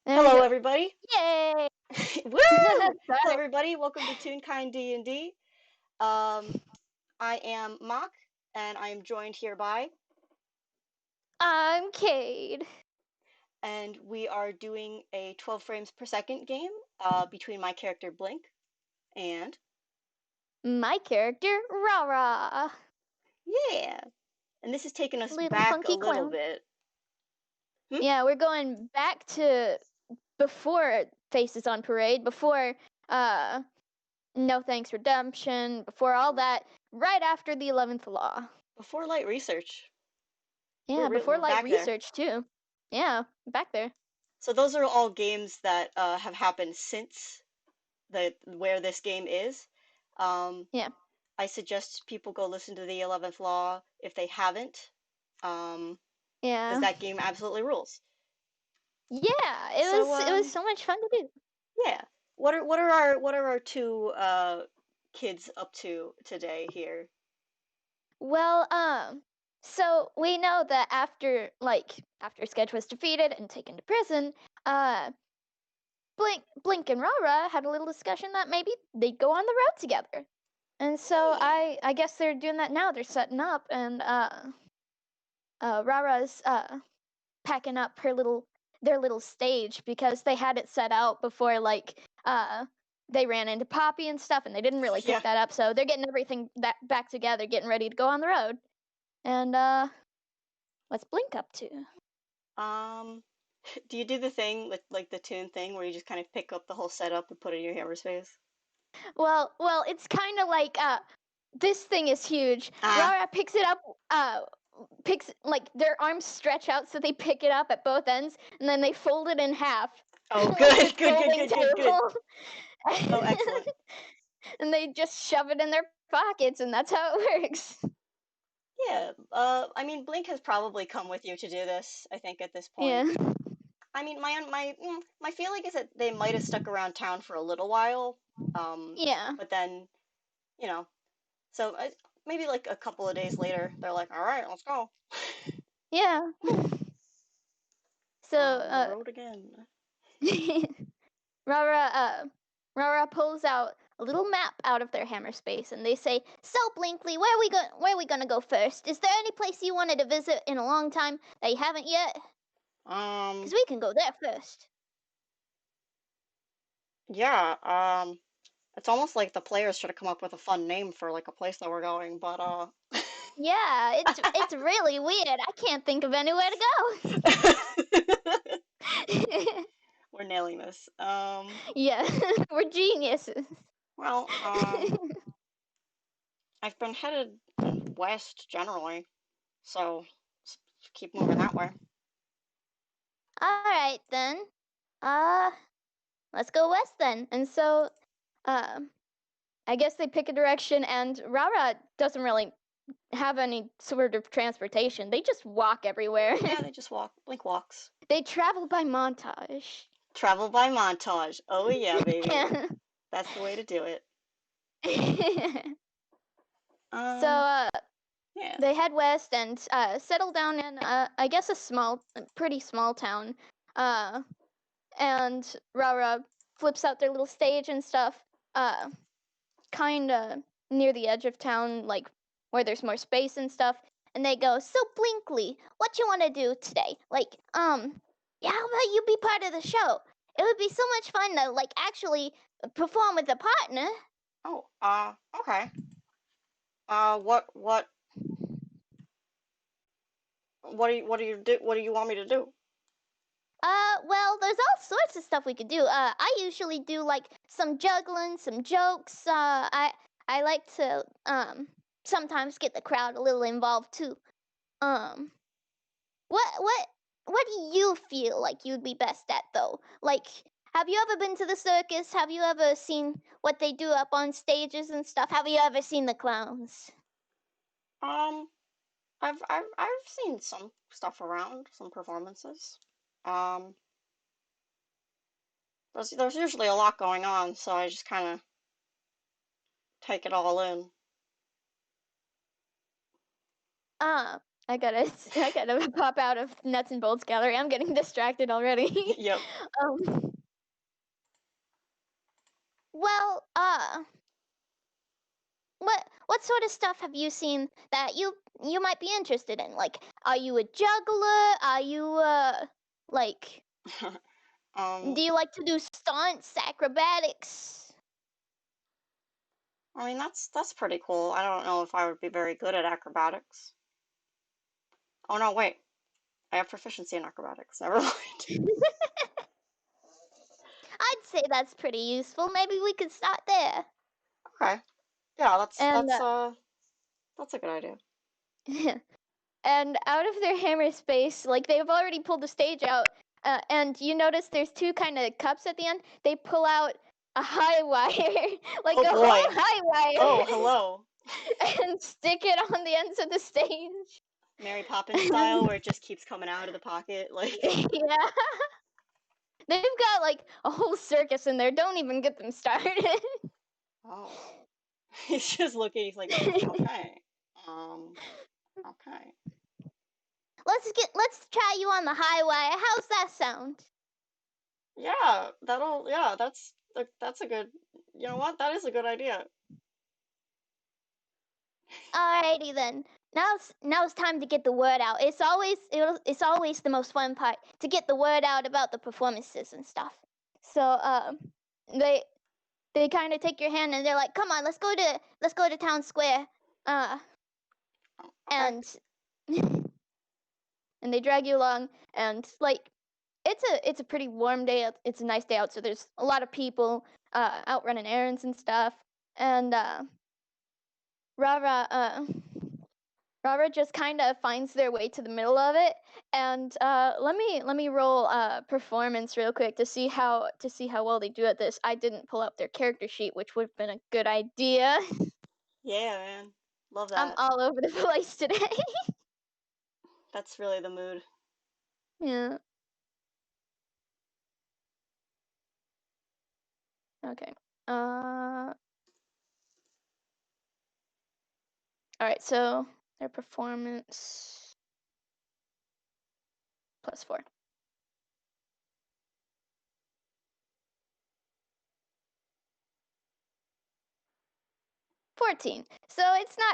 There we Hello, go. everybody. Yay! Woo! Hello, Sorry. everybody. Welcome to Toonkind D&D. Um, I am Mock, and I am joined here by, I'm Cade. and we are doing a 12 frames per second game between my character Blink and My character, Rara. yeah. And this has taken us Little back a funky little clown. bit. Hmm? Yeah, we're going back to before Faces on Parade, before uh No Thanks Redemption, before all that, right after the 11th Law. Before light research, Yeah, before we're light back there. research too. Yeah, back there. So those are all games that have happened since where this game is. Um, Yeah. I suggest people go listen to the 11th Law if they haven't, because Yeah. that game absolutely rules. Yeah, it So, was it was so much fun to do. yeah. What are our two kids up to today here? Well, so we know that after Sketch was defeated and taken to prison, uh, Blink and Rara had a little discussion that maybe they'd go on the road together. And so Yeah. I guess they're doing that now. They're setting up, and Rara's packing up their little stage because they had it set out before they ran into Poppy and stuff, and they didn't really Yeah. pick that up. So they're getting everything that back together, getting ready to go on the road. And what's Blink up to? Um, do you do the thing like the tune thing where you just kind of pick up the whole setup and put it in your hammer space? Well, it's kind of like this thing is huge. Ah. Rara picks it up. Picks like their arms stretch out so they pick it up at both ends, and then they fold it in half, Oh, like a good, good, good, folding good, good, good. table. Oh, excellent. And they just shove it in their pockets, and that's how it works. Yeah. I mean, Blink has probably come with you to do this, I think, at this point. Yeah. I mean, my feeling is that they might have stuck around town for a little while, Yeah. but then, you know, so maybe like a couple of days later, they're like, "All right, let's go Yeah. So on the road again." Rara Rara pulls out a little map out of their hammer space, and they say, "So Blinkley, where are we gonna go first? Is there any place you wanted to visit in a long time that you haven't yet? Um, Because we can go there first." yeah, it's almost like the players should have come up with a fun name for like a place that we're going, but Yeah, it's really weird. I can't think of anywhere to go. we're nailing this. Yeah, we're geniuses. Well, I've been headed west generally, so keep moving that way. All right then. Uh, let's go west then. And so, uh, I guess they pick a direction, and Rara doesn't really have any sort of transportation. They just walk everywhere. Yeah, they just walk. Blink walks. They travel by montage. Travel by montage. Oh yeah, baby. That's the way to do it. So Um, yeah. they head west and settle down in, I guess, pretty small town. Uh, and Rara flips out their little stage and stuff, kind of near the edge of town, like where there's more space and stuff. And they go, "So Blinkley, what you want to do today? Yeah, how about you be part of the show? It would be so much fun to like actually perform with a partner." Oh, okay. What do you want me to do? Well, there's all sorts of stuff we could do. I usually do like some juggling, some jokes. I like to sometimes get the crowd a little involved too. Um, what do you feel like you'd be best at though? Like, have you ever been to the circus? Have you ever seen what they do up on stages and stuff? Have you ever seen the clowns? Um, I've seen some stuff around, some performances. Um, there's usually a lot going on, so I just kind of take it all in. Uh, I gotta pop out of Nuts and Bolts gallery. I'm getting distracted already. Yep. um. Well, what sort of stuff have you seen that you might be interested in? Like, are you a juggler? Are you like, do you like to do stunts, acrobatics? I mean, that's pretty cool. I don't know if I would be very good at acrobatics. Oh no, wait. I have proficiency in acrobatics. Never mind. I'd say that's pretty useful. Maybe we could start there. Okay. Yeah, And that's a good idea. and out of their hammer space, like they've already pulled the stage out, and you notice there's two kind of cups at the end. They pull out a high wire, like Oh a boy. whole high Oh, wire, hello. and stick it on the ends of the stage. Mary Poppins style, where it just keeps coming out of the pocket, like. Yeah. They've got like a whole circus in there. Don't even get them started. Oh. He's just looking. He's like, okay, okay. Let's try you on the high wire. How's that sound? Yeah, yeah, that's a good. You know what? That is a good idea. Alrighty then. Now it's time to get the word out. It's always the most fun part to get the word out about the performances and stuff. So they they kind of take your hand and they're like, "Come on, let's go to town square." Uh, Oh, okay. and and they drag you along, and like it's a pretty warm day. It's a nice day out, so there's a lot of people out running errands and stuff. And Rara Rara just kind of finds their way to the middle of it. And let me roll performance real quick to see how well they do at this. I didn't pull up their character sheet, which would have been a good idea. Yeah, man. Love I'm that. all over the place today. That's really the mood. Yeah. Okay. All right. So their performance +4. 14. So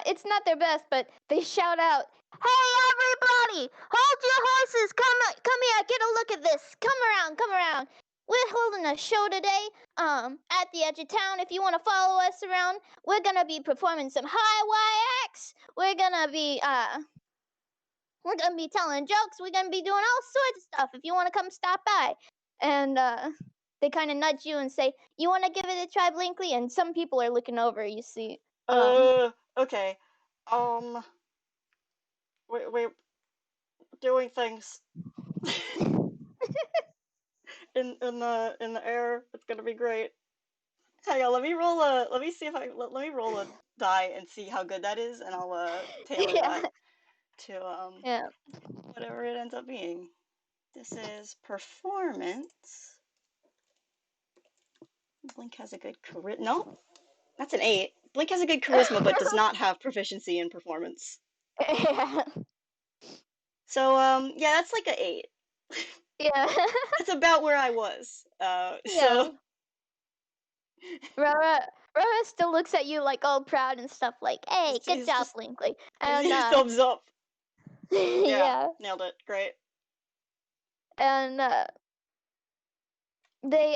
it's not their best, but they shout out, "Hey everybody! Hold your horses! Come here! Get a look at this! Come around! Come around! We're holding a show today at the edge of town. If you want to follow us around, we're gonna be performing some high wire acts. We're gonna be telling jokes. We're gonna be doing all sorts of stuff. If you want to come stop by." And they kind of nudge you and say, "You want to give it a try, Blinkley?" And some people are looking over. You see. Okay. Um, we're doing things in the air. It's gonna be great. Hang on, let me see if let me roll a die and see how good that is, and I'll tailor Yeah. that to Yeah. whatever it ends up being. This is performance. Blink has a good charisma. No, that's an 8. Blink has a good charisma, but does not have proficiency in performance. Yeah. So yeah, that's like an 8. Yeah. That's about where I was. So Yeah. Rara still looks at you like all proud and stuff like, "Hey, good job, just Blinkley." gives And you a thumbs up. Yeah, yeah. nailed it. Great. And they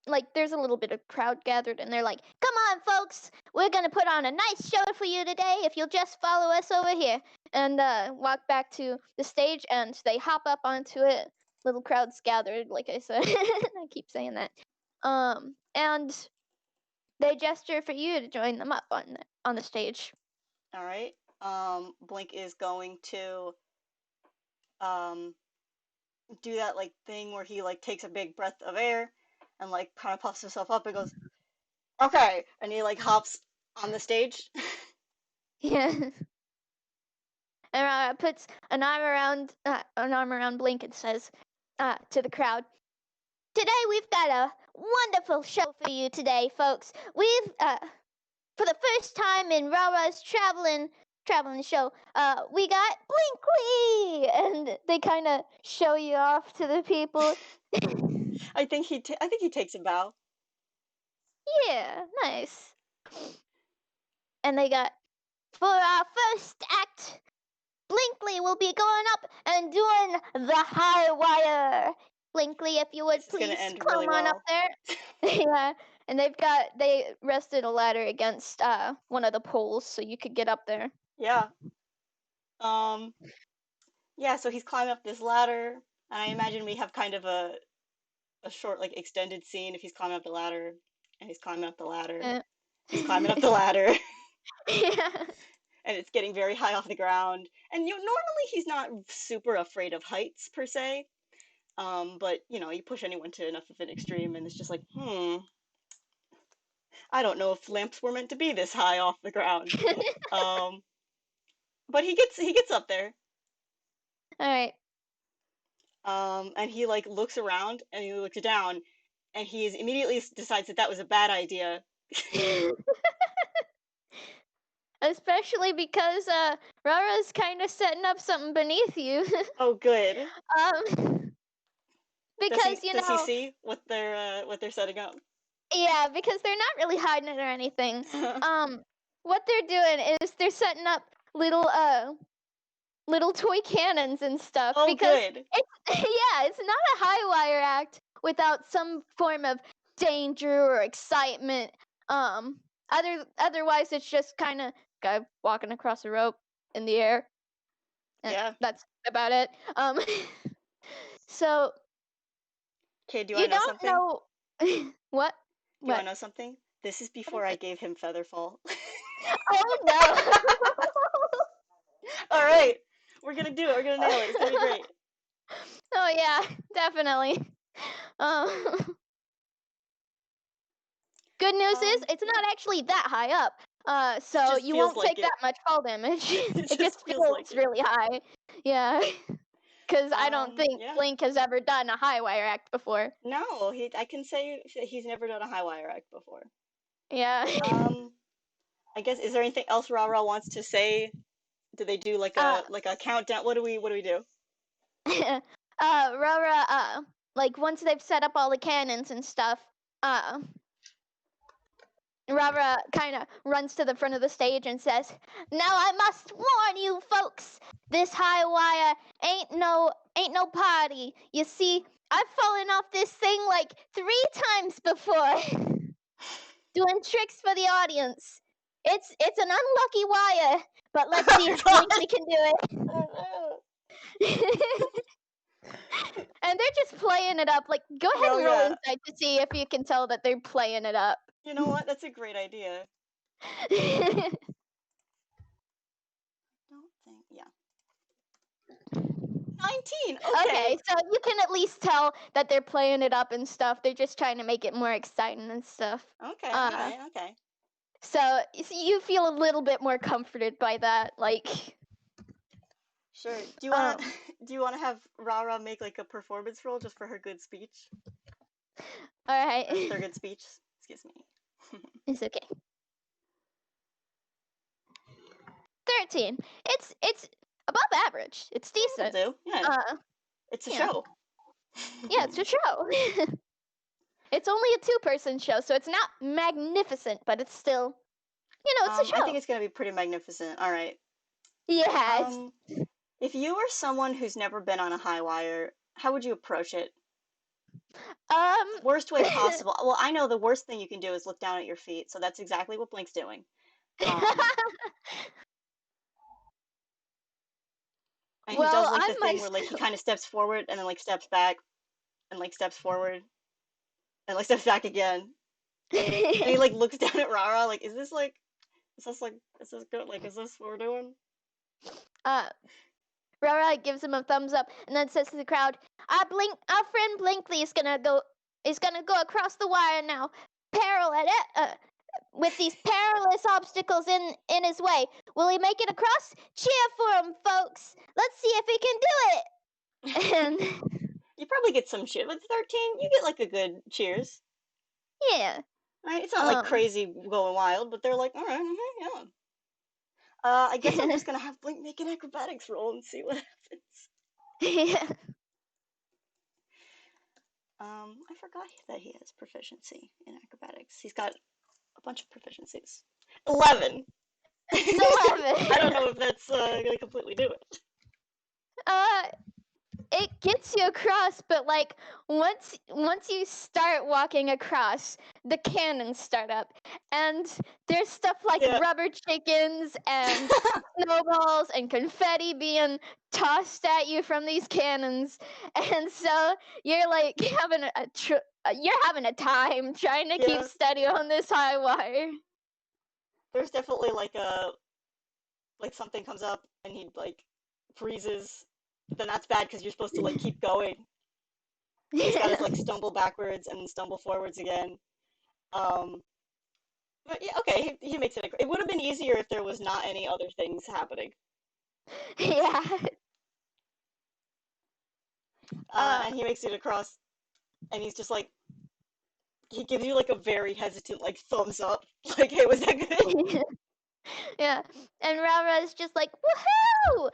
like there's a little bit of crowd gathered and they're like, "Come on folks, we're gonna put on a nice show for you today if you'll just follow us over here." And walk back to the stage and they hop up onto it. Little crowds gathered, like I said. I keep saying that. And they gesture for you to join them up on the stage. All right. Blink is going to um do that like thing where he like takes a big breath of air and like kind of puffs himself up and goes, "Okay," and he like hops on the stage. Yeah. And puts an arm around Blink and says to the crowd, "Today we've got a wonderful show for you today, folks. We've for the first time in Rara's traveling traveling show. We got Blinkley, and they kind of show you off to the people. I think he takes a bow. Yeah, nice. And they got, for our first act, Blinkley will be going up and doing the high wire. Blinkley, if you would This is gonna please end come really on up well. there. Yeah, and they rested a ladder against one of the poles so you could get up there. Yeah. Yeah, so he's climbing up this ladder, and I imagine we have kind of a short, like, extended scene if he's climbing up the ladder, and he's climbing up the ladder. Uh, He's climbing up the ladder, yeah. and it's getting very high off the ground. And normally he's not super afraid of heights per se, but you push anyone to enough of an extreme, and it's just like, I don't know if lamps were meant to be this high off the ground. Um, but he gets up there, All right. and he like looks around and he looks down, and he immediately decides that was a bad idea. Especially because Rara's kind of setting up something beneath you. Oh, good. Does Because he see what they're setting up? yeah, because they're not really hiding it or anything. What they're doing is they're setting up little toy cannons and stuff. Oh, because good. it's not a high wire act without some form of danger or excitement. Otherwise it's just kind of guy walking across a rope in the air. And Yeah. that's about it. So Okay, do you you want to know don't something? know what? Do you want to know something? This is before I gave him Featherfall. Oh no. All right, we're gonna do it. We're gonna nail it. It's gonna be great. Oh yeah, definitely. Good news is it's not actually that high up. So just you feels won't like take it. that much fall damage. It It just just feels like feels it. really high. Yeah. Because I don't think Yeah. Blink has ever done a high wire act before. No, I can say that he's never done a high wire act before. Yeah. I guess, is there anything else Rara wants to say? Do they do like uh, a countdown? What do we do? Rara, like once they've set up all the cannons and stuff, Rara kind of runs to the front of the stage and says, "Now I must warn you folks, this high wire ain't no party. You see, I've fallen off this thing like 3 times before, doing tricks for the audience. It's an unlucky wire, but let's see if Blinky can do it." And they're just playing it up. Like, go ahead and roll yeah. inside to see if you can tell that they're playing it up. You know what? That's a great idea. Don't think. Yeah. 19. Okay, so you can at least tell that they're playing it up and stuff. They're just trying to make it more exciting and stuff. Okay. All right. Okay. So you feel a little bit more comforted by that, like. Sure. Do you want to do you want to have Rara make like a performance roll just for her good speech? All right. Or their good speech. Excuse me. It's okay. 13. It's above average. It's decent. It'll do. Yeah. It's a show. Yeah, it's a show. It's only a 2-person show, so it's not magnificent, but it's still, it's a show. I think it's gonna be pretty magnificent. All right. Yes. If you were someone who's never been on a high wire, how would you approach it? Worst way possible. Well, I know the worst thing you can do is look down at your feet, so that's exactly what Blink's doing. And he does like the thing where like he kind of steps forward and then like steps back and like steps forward and like steps back again. And he like looks down at Rara like, is this good? Like, is this what we're doing? Rara gives him a thumbs up and then says to the crowd, our friend Blinkley is gonna go across the wire now, with these perilous obstacles in his way. Will he make it across? Cheer for him, folks. Let's see if he can do it. And you probably get some cheers. With 13, you get like a good cheers. Yeah. Right? It's not like crazy going wild, but they're like, all right, yeah. I guess I'm just gonna have Blink make an acrobatics roll and see what happens. Yeah. I forgot that he has proficiency in acrobatics. He's got a bunch of proficiencies. 11! 11. I don't know if that's gonna completely do it. It gets you across, but like once you start walking across, the cannons start up, and there's stuff like rubber chickens and snowballs and confetti being tossed at you from these cannons, and so you're like having you're having a time trying to keep steady on this high wire. There's definitely like something comes up and he like freezes. Then that's bad because you're supposed to like keep going. He's got to like stumble backwards and stumble forwards again. But yeah, okay, he makes it. It would have been easier if there was not any other things happening. Yeah. And he makes it across, and he's just like, he gives you like a very hesitant like thumbs up, like, hey, was that good? Yeah, and Rara is just like, woohoo!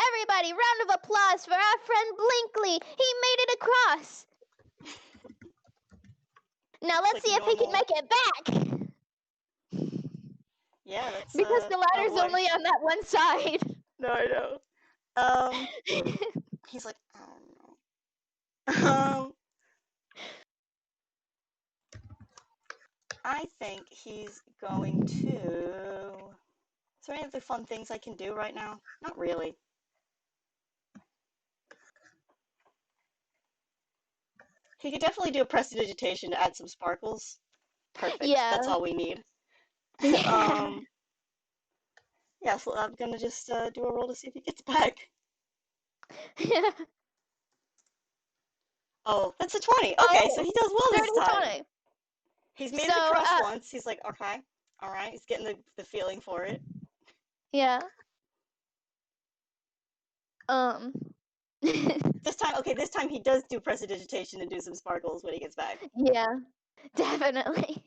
Everybody, round of applause for our friend Blinkley. He made it across. Now let's see if he can make it back. Yeah, that's because the ladder's only on that one side. No, I know. He's like, I don't know. I think he's going to. Is there any other fun things I can do right now? Not really. He could definitely do a prestidigitation to add some sparkles. Perfect. Yeah. That's all we need. Yeah. Yeah, so I'm gonna just do a roll to see if he gets back. Yeah. Oh, that's a 20. Okay, so he does well this time. 20. He's made it across once. He's like, okay, all right. He's getting the feeling for it. Yeah. This time he does do prestidigitation and do some sparkles when he gets back. Yeah, definitely.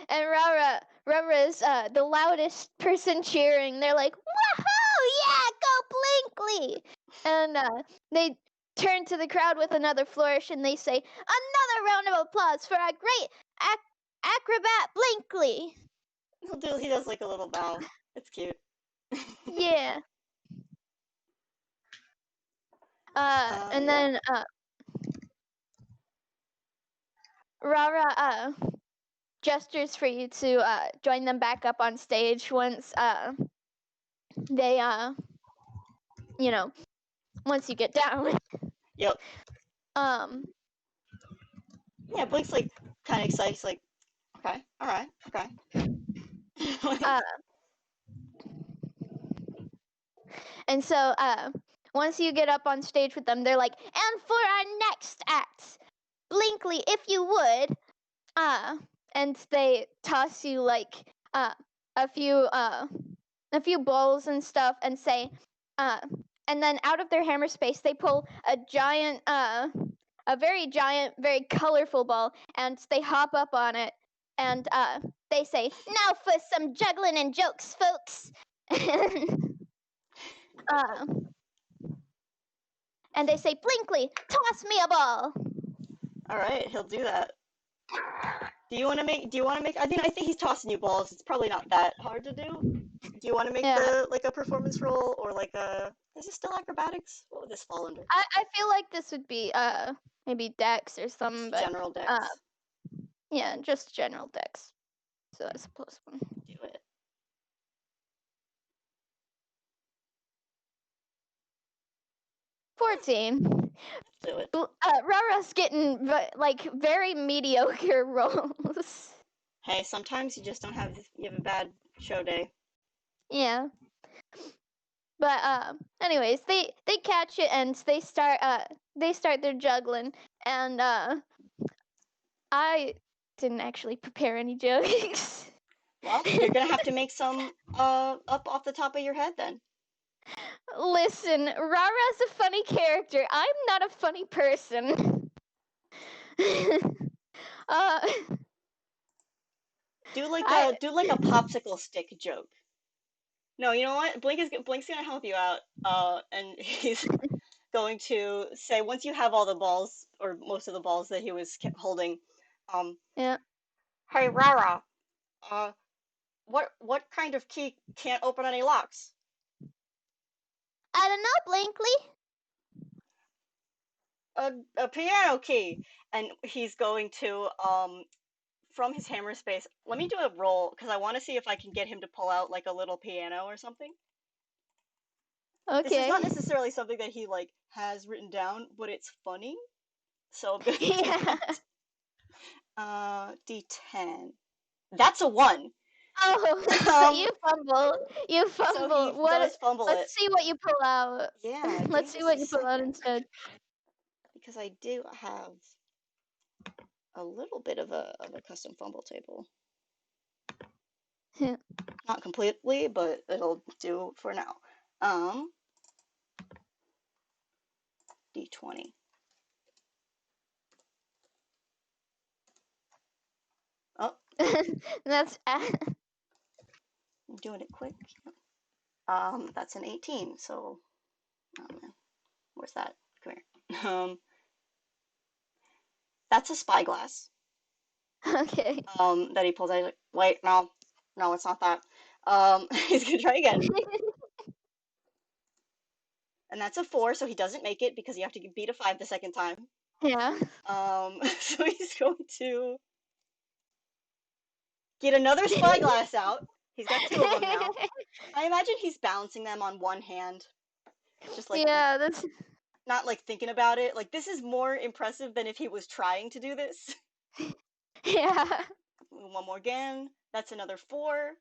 And Rara is the loudest person cheering. They're like, woohoo! Yeah, go Blinkley! And they turn to the crowd with another flourish and they say, another round of applause for our great acrobat Blinkley! He does like a little bow. It's cute. Yeah. And then Rara gestures for you to join them back up on stage once they once you get down. Yep. Yeah, Blink's like kind of excited. He's like, okay, all right, okay. And so once you get up on stage with them, they're like, and for our next act, Blinkley, if you would, and they toss you like a few bowls and stuff and say, and then out of their hammer space they pull a giant, a very giant, very colorful ball, and they hop up on it, and they say, now for some juggling and jokes, folks. And they say, Blinkley, toss me a ball. All right, he'll do that. Do you want to make? I think he's tossing you balls. It's probably not that hard to do. Do you want to make a performance roll or like a? Is it still acrobatics? What would this fall under? I feel like this would be maybe Dex or something, but general Dex. Yeah, just general Dex. So that's a plus one. Do it. 14. Do it. Rara's getting like very mediocre rolls. Hey, sometimes you just don't have a bad show day. Yeah. But anyways, they catch it and they start their juggling, and I didn't actually prepare any jokes. Well, you're gonna have to make some up off the top of your head then. Listen, Rara's a funny character. I'm not a funny person. Do like a popsicle stick joke. No, you know what? Blink's gonna help you out. And he's going to say once you have all the balls or most of the balls that he was holding, um, Yeah. hey Rara, uh, what kind of key can't open any locks? I don't know, Blinkley. A piano key. And he's going to from his hammer space. Let me do a roll because I want to see if I can get him to pull out like a little piano or something. This is Okay. not necessarily something that he like has written down, but it's funny. So I'm gonna do Yeah. that. D10. That's a 1. Oh, so Um, you fumble. You so he fumble. What? does fumble it. Let's see what you pull out. Yeah, give me Let's see just what a you pull out second. instead. Because I do have a little bit of a custom fumble table. Yeah. Not completely, but it'll do for now. D20. Oh, That's I'm doing it quick. That's an 18, so, oh man, where's that? Come here. That's a spyglass. okay. That he pulls out. He's like, wait, no, no, it's not that. He's gonna try again. And that's a 4, so he doesn't make it because you have to beat a 5 the second time. Yeah. So he's going to get another spyglass out. He's got 2 of them now. I imagine he's balancing them on one hand, just like Yeah, that's not like thinking about it. Like this is more impressive than if he was trying to do this. yeah. One more again. That's another 4.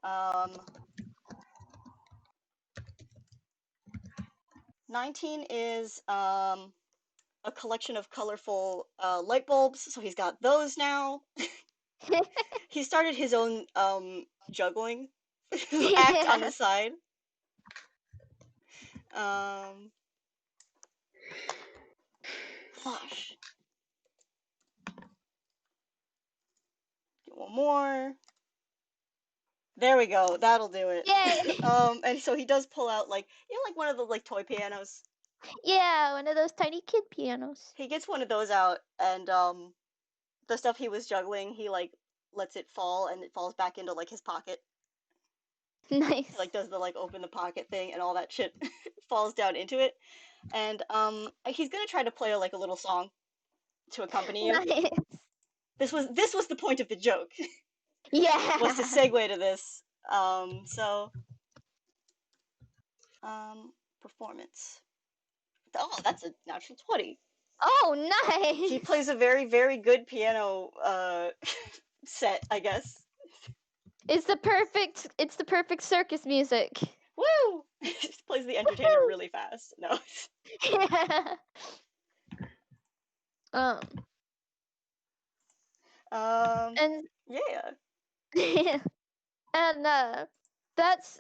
Um, 19 is a collection of colorful light bulbs, so he's got those now. He started his own juggling act on the Yeah. side. Um, Flash. Get one more. There we go. That'll do it. Yay. And so he does pull out like like one of the like toy pianos. Yeah, one of those tiny kid pianos. He gets one of those out, and the stuff he was juggling, he like lets it fall, and it falls back into like his pocket. He Nice. like does the like open the pocket thing, and all that shit falls down into it. And he's gonna try to play like a little song to accompany you. Nice. This was the point of the joke, was to Yeah. segue to this. Performance. Oh, that's a natural 20. Oh, He nice. plays a very, very good piano set, I guess. It's the perfect circus music. Woo! He plays the entertainer Woohoo. really fast. No. Yeah. Um Um, and yeah. and that's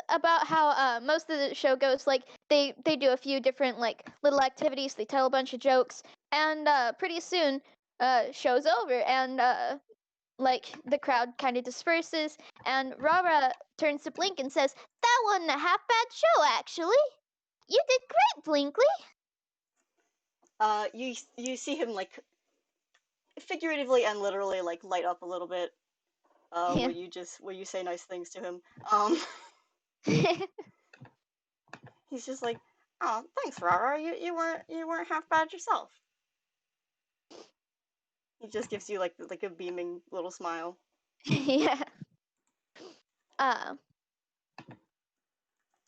about how most of the show goes. Like they do a few different like little activities. They tell a bunch of jokes, and pretty soon show's over, and like the crowd kind of disperses, and Rara turns to Blink and says, "That wasn't a half bad show, actually. You did great, Blinkley." You see him like figuratively and literally like light up a little bit. Yeah. Where you say nice things to him. Um, he's just like, oh, thanks, Rara. You weren't half bad yourself. He just gives you like a beaming little smile. Yeah. Uh,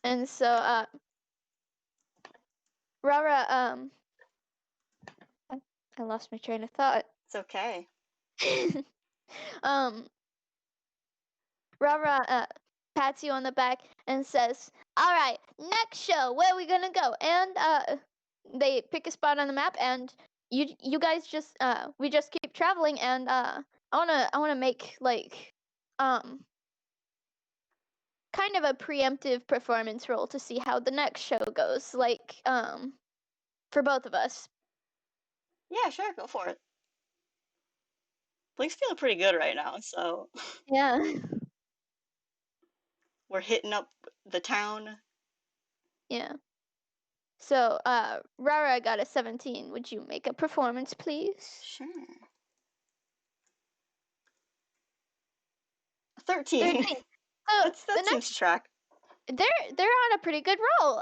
and so Rara I lost my train of thought. It's okay. um Rara pats you on the back and says, "All right, next show, where are we gonna go?" And they pick a spot on the map, and you guys just we just keep traveling, and I wanna make like um kind of a preemptive performance roll to see how the next show goes, like for both of us. Yeah, sure, go for it. Blink's feeling pretty good right now, so Yeah. we're hitting up the town. Yeah. So, Rara got a 17. Would you make a performance, please? Sure. 13. 13. So the that seems next, to track. they're on a pretty good roll.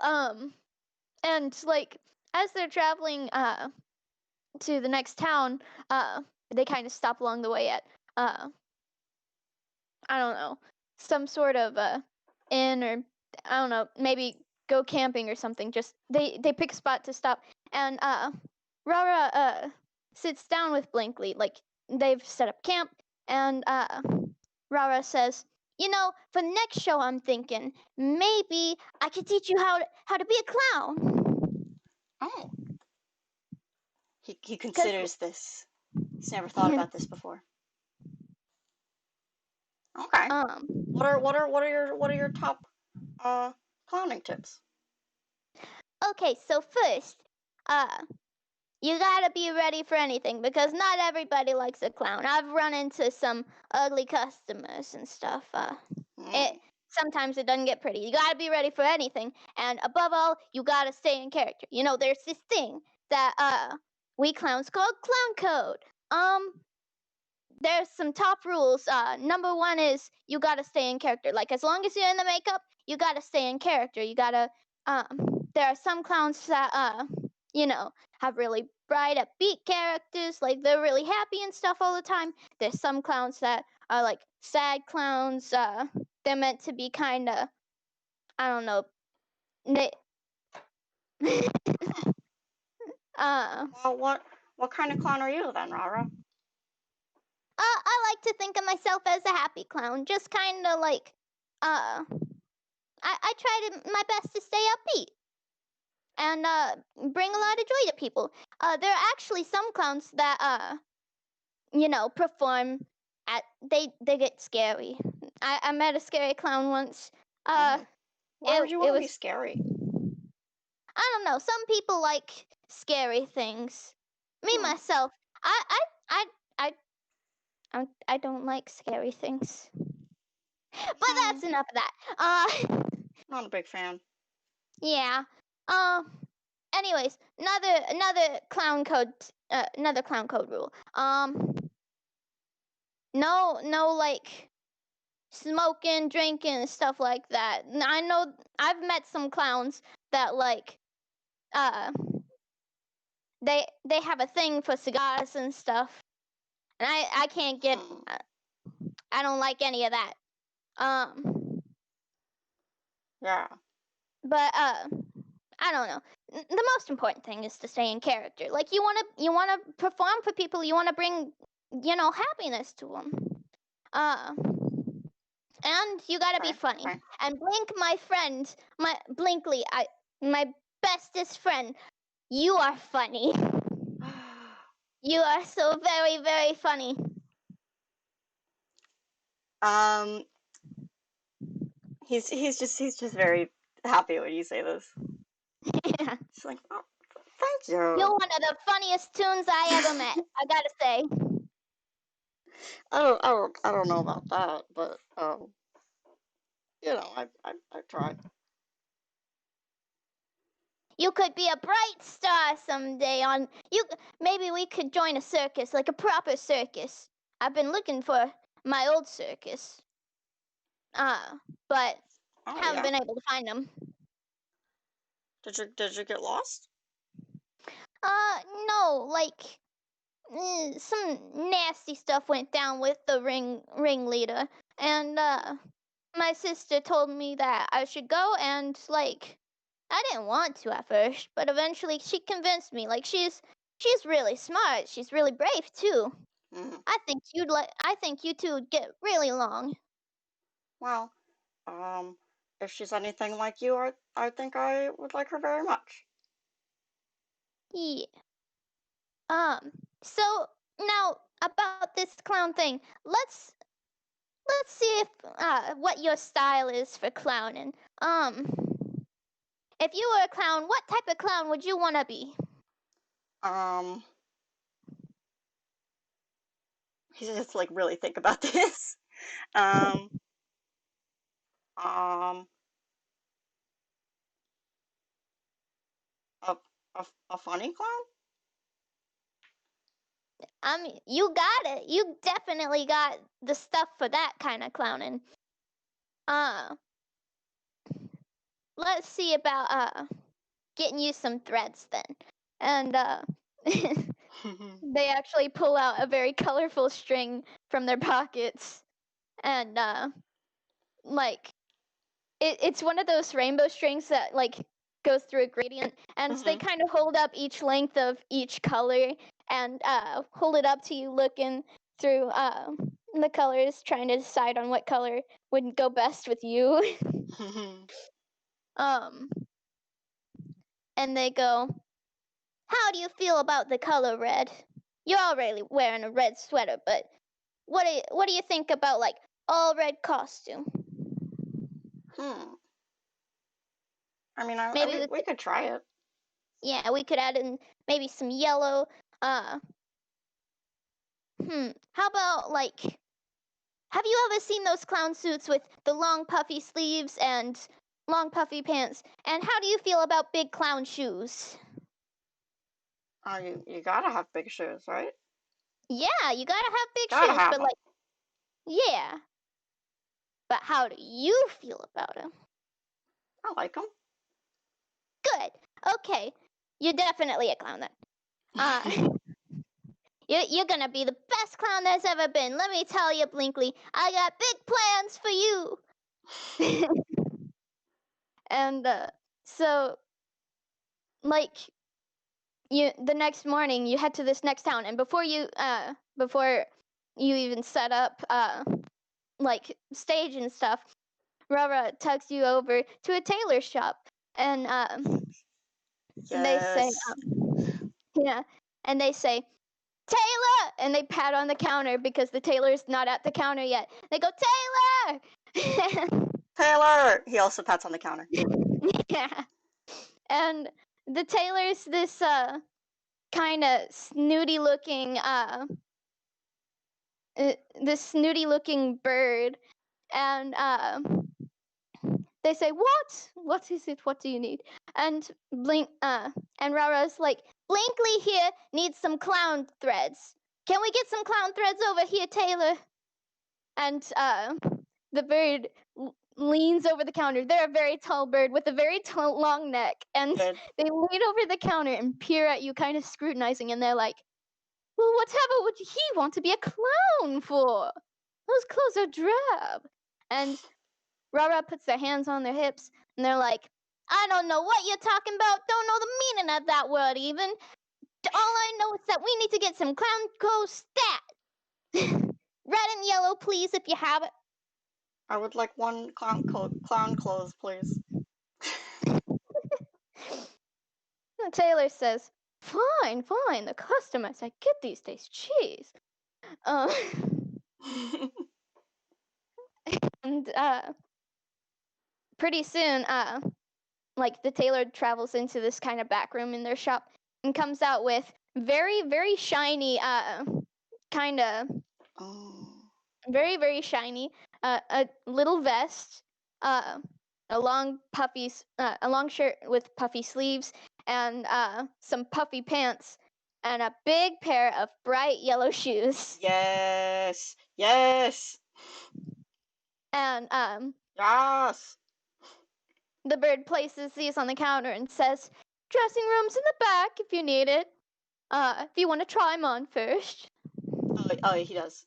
And like as they're traveling to the next town, they kind of stop along the way at I don't know, some sort of inn, or I don't know, maybe go camping or something. Just they pick a spot to stop, and Rara sits down with Blinkley. Like they've set up camp, and Rara says, "You know, for the next show, I'm thinking maybe I could teach you how to be a clown." Oh. He Cause considers this. He's never thought about this before. Okay. um What are your top clowning tips? okay, so first, uh you gotta be ready for anything because not everybody likes a clown. I've run into some ugly customers and stuff. It Hmm. sometimes it doesn't get pretty. You gotta be ready for anything, and above all, you gotta stay in character. You know, there's this thing that we clowns call clown code. There's some top rules. Number one is you gotta stay in character. Like as long as you're in the makeup, you gotta stay in character. You gotta. There are some clowns that you know, have really bright, upbeat characters. Like they're really happy and stuff all the time. There's some clowns that are like sad clowns. They're meant to be kind of, I don't know. They, Hmm. uh, Well, what kind of clown are you then, Rara? I like to think of myself as a happy clown. Just kind of like, I try to my best to stay upbeat and bring a lot of joy to people. There are actually some clowns that you know, perform at they get scary. I met a scary clown once. Uh, Oh. Why would you want it to be was scary? I don't know. Some people like scary things. Me Hmm. myself, I I I I I don't like scary things. But Hmm. that's enough of that. Not a big fan. Yeah. Um. Anyways, another clown code. Another clown code rule. No like smoking, drinking, and stuff like that. I know I've met some clowns that like uh they have a thing for cigars and stuff, and I can't get Hmm. I don't like any of that. Yeah. But I don't know. The most important thing is to stay in character. Like you wanna perform for people. You wanna bring happiness to them. Uh, and you gotta be Okay. funny. Okay. And Blink, my friend, my Blinkley, my bestest friend, you are funny. You are so very, very funny. um. He's just very happy when you say this. Yeah. She's like, oh, thank You're you. one of the funniest tunes I ever met. I gotta say. I don't know about that, but I tried. You could be a bright star someday on you maybe we could join a circus, like a proper circus. I've been looking for my old circus. But Oh haven't yeah. been able to find them. Did you get lost? No, like some nasty stuff went down with the ringleader, and my sister told me that I should go, and like I didn't want to at first, but eventually she convinced me. Like she's really smart. She's really brave too. Mm. I think you two would get really along. Well, if she's anything like you, I think I would like her very much. Yeah. So now about this clown thing, let's see if what your style is for clowning. Um, if you were a clown, what type of clown would you want to be? Um, He just like really think about this. Um, um, a, a funny clown? You got it. You definitely got the stuff for that kind of clowning. Uh, let's see about getting you some threads then. And they actually pull out a very colorful string from their pockets, and like it's one of those rainbow strings that like goes through a gradient, and they kind of hold up each length of each color and hold it up to you, looking through the colors, trying to decide on what color would go best with you. um and they go, how do you feel about the color red? You're already wearing a red sweater, but what do you think about like all red costume? I mean, Maybe we could try it. yeah, we could add in maybe some yellow. How about like, have you ever seen those clown suits with the long puffy sleeves and long puffy pants? And how do you feel about big clown shoes? You gotta have big shoes, right? Yeah, you gotta have big Gotta shoes, have but them. like, yeah. But how do you feel about them? I like them. Good. Okay. You're definitely a clown then. You're gonna be the best clown there's ever been. Let me tell you, Blinkley, I got big plans for you. And so, like, the next morning you head to this next town, and before you even set up like stage and stuff, Rara tugs you over to a tailor shop, and they say, Yes. yeah, and they say, Taylor! And they pat on the counter because the tailor's not at the counter yet. They go, Taylor! Taylor! He also pats on the counter. Yeah. And the tailor's this kind of snooty looking bird, and they say, what is it, what do you need? And Rara's like, Blinkley here needs some clown threads. Can we get some clown threads over here, Taylor? And the bird leans over the counter. They're a very tall bird with a very long neck, and Good. they lean over the counter and peer at you, kind of scrutinizing, and they're like, well, whatever would he want to be a clown for? Those clothes are drab. And Rara puts their hands on their hips, and they're like, I don't know what you're talking about. Don't know the meaning of that word even. All I know is that we need to get some clown clothes stat. Red and yellow, please, if you have it. I would like one clown clothes, please. The tailor says, fine, fine. The customers I get these days, jeez. And pretty soon, like the tailor travels into this kind of back room in their shop and comes out with very, very shiny, kind of very, very shiny, a little vest, a long a long shirt with puffy sleeves, and some puffy pants, and a big pair of bright yellow shoes. Yes. Yes. And Yes. the bird places these on the counter and says, dressing room's in the back if you need it. If you want to try them on first. Oh, he does.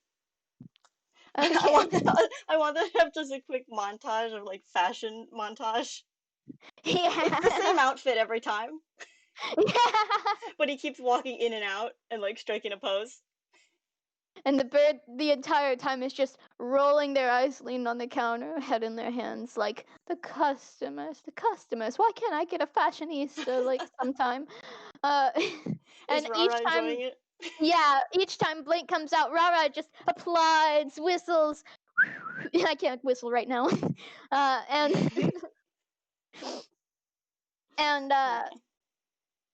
Okay. I want to have just a quick montage of like fashion montage. Yeah. It's the same outfit every time, Yeah. but he keeps walking in and out and like striking a pose. And the bird the entire time is just rolling their eyes, leaning on the counter, head in their hands, like, the customers. Why can't I get a fashionista like sometime? Is And each Rara time, enjoying it? yeah, each time Blink comes out, Rara just applauds, whistles. I can't whistle right now. And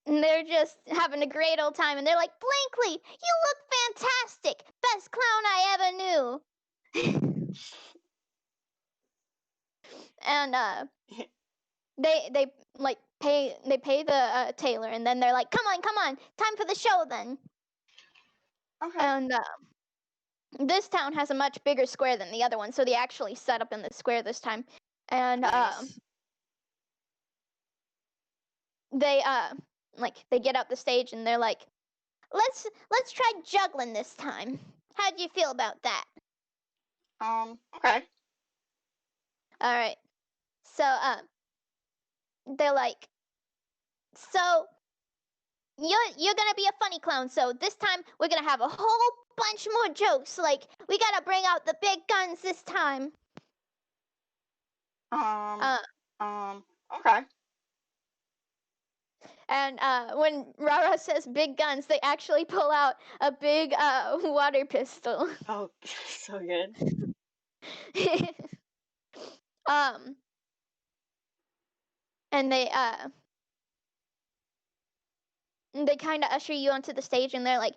and they're just having a great old time, and they're like, Blinkley, you look fantastic. best clown I ever knew. And they like pay the tailor, and then they're like, come on, time for the show then. Okay. And this town has a much bigger square than the other one, so they actually set up in the square this time. And Nice. they they get out the stage, and they're like, let's try juggling this time. How do you feel about that? Okay. All right. So they're like, so you're gonna be a funny clown. So this time we're gonna have a whole bunch more jokes. Like, we gotta bring out the big guns this time. Okay. And when Rara says big guns, they actually pull out a big water pistol. Oh, so good. And they kind of usher you onto the stage, and they're like,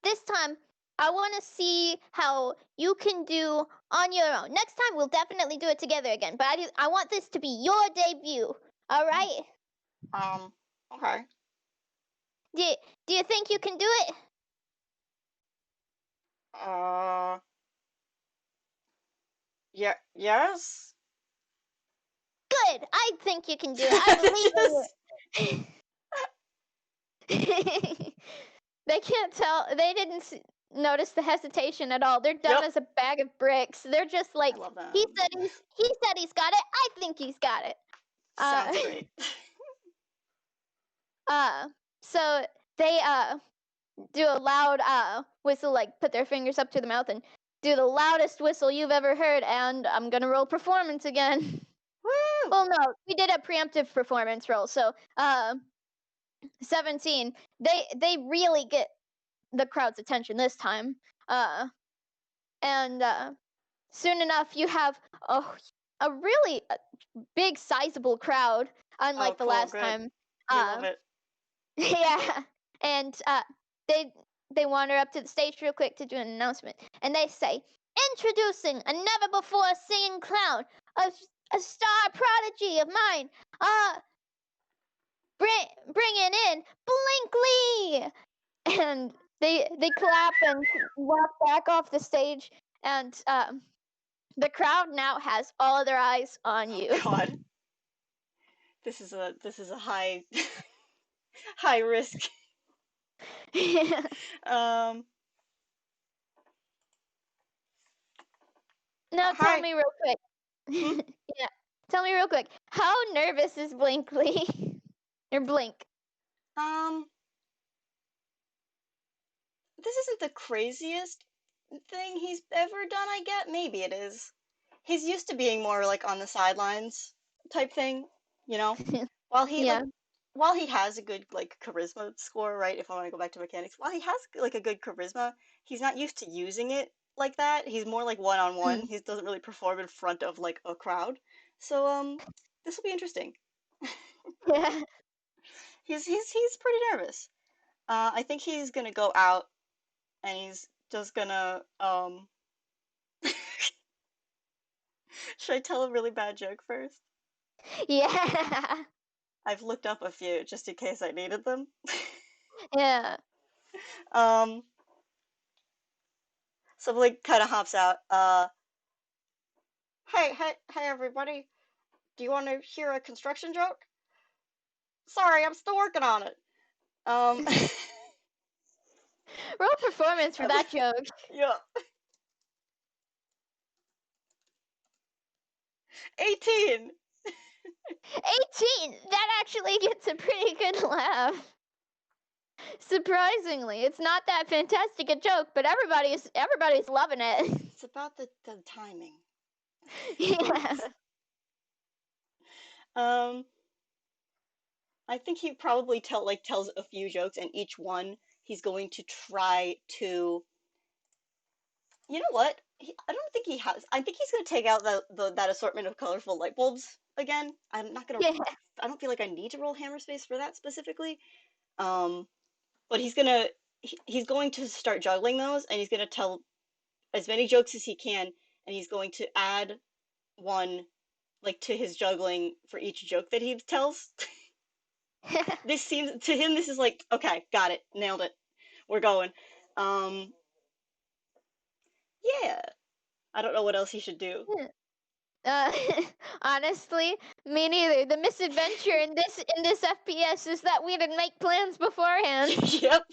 this time I want to see how you can do on your own. Next time we'll definitely do it together again, but I want this to be your debut. All right? Okay. Do you think you can do it? Yeah, yes? Good. I think you can do it. I believe in you. They can't tell. They didn't notice the hesitation at all. They're dumb as a bag of bricks. They're just like, I love that. he said he's got it. I think he's got it. Sounds great. So they do a loud whistle, like put their fingers up to the mouth and do the loudest whistle you've ever heard. And I'm gonna roll performance again. Woo! Well, no, we did a preemptive performance roll. So 17. They really get the crowd's attention this time. And soon enough, you have a really big, sizable crowd, unlike the last time. We love it. Yeah, and they wander up to the stage real quick to do an announcement, and they say, "Introducing a never-before-seen clown, a star prodigy of mine. Bringing in Blinkley." And they clap and walk back off the stage, and the crowd now has all of their eyes on you. God, this is a high high risk. Now tell me real quick. Yeah, tell me real quick. How nervous is Blinkley? Or Blink? This isn't the craziest thing he's ever done, I get. Maybe it is. He's used to being more like on the sidelines type thing, you know? While he while he has a good like charisma score, right? If I want to go back to mechanics, while he has like a good charisma, he's not used to using it like that. He's more like one-on-one. He doesn't really perform in front of like a crowd. So this will be interesting. Yeah. He's pretty nervous. I think he's gonna go out and he's just gonna should I tell a really bad joke first? Yeah. I've looked up a few just in case I needed them. Yeah. So Blake kind of hops out. Hey everybody. Do you want to hear a construction joke? Sorry, I'm still working on it. Roll performance for that joke. Yeah. 18. 18. That actually gets a pretty good laugh. Surprisingly, it's not that fantastic a joke, but everybody's loving it. It's about the timing. Yeah. I think he probably tells a few jokes, and each one he's going to try to. You know what? I don't think he has. I think he's going to take out that assortment of colorful light bulbs again. I'm not going to. Yeah. I don't feel like I need to roll hammer space for that specifically. But he's gonna he's going to start juggling those, and he's going to tell as many jokes as he can, and he's going to add one like to his juggling for each joke that he tells. This seems to him this is like, okay, got it, nailed it, we're going. Yeah, I don't know what else he should do. Uh, honestly, me neither. The misadventure in this FPS is that we didn't make plans beforehand. Yep.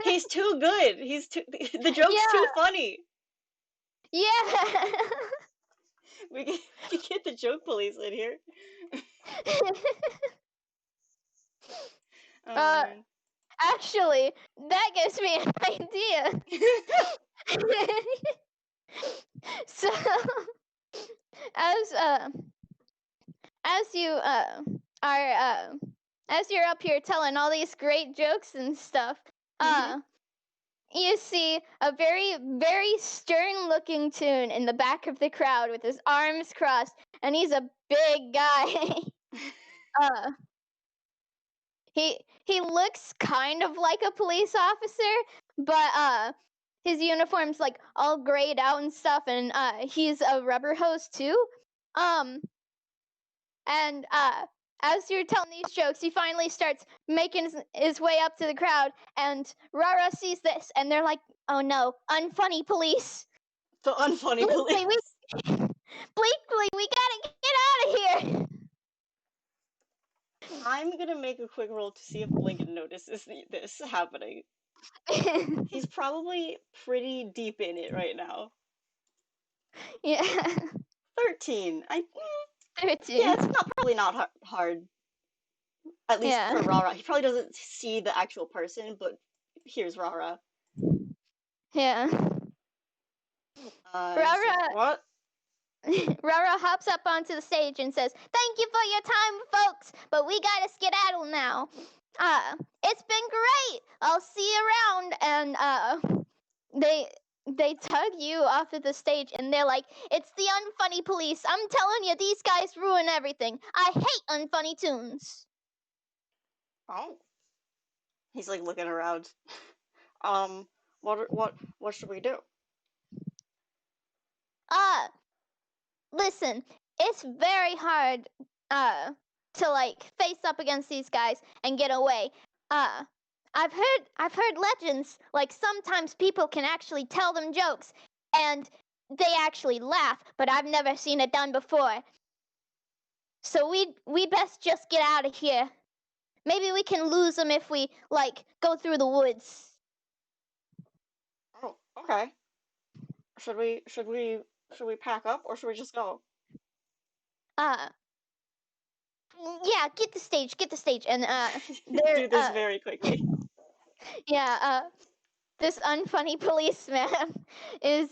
He's too good. The joke's too funny. Yeah. We get the joke police in here. Oh, man. Actually, that gives me an idea. So, as you are as you're up here telling all these great jokes and stuff, you see a very, very stern-looking Toon in the back of the crowd with his arms crossed, and he's a big guy. He looks kind of like a police officer, but his uniform's like all grayed out and stuff, and he's a rubber hose too. And as you're telling these jokes, he finally starts making his way up to the crowd, and Rara sees this, and they're like, "Oh no, unfunny police!" The unfunny police. Bleakly, we gotta get out of here. I'm gonna make a quick roll to see if Blink notices this happening. He's probably pretty deep in it right now. Yeah. 13. 13. Yeah, it's probably not hard. At least for Rara. He probably doesn't see the actual person, but here's Rara. Yeah. Rara. What? Rara hops up onto the stage and says, "Thank you for your time, folks, but we gotta skedaddle now. It's been great. I'll see you around." And they tug you off of the stage, and they're like, "It's the unfunny police. I'm telling you, these guys ruin everything. I hate unfunny tunes." Oh. He's like looking around. What should we do? Listen, it's very hard to like face up against these guys and get away. I've heard legends, like sometimes people can actually tell them jokes and they actually laugh, but I've never seen it done before. So we best just get out of here. Maybe we can lose them if we like go through the woods. Oh, okay. Should we pack up, or should we just go? Yeah, get the stage, and do this very quickly. Yeah, this unfunny policeman is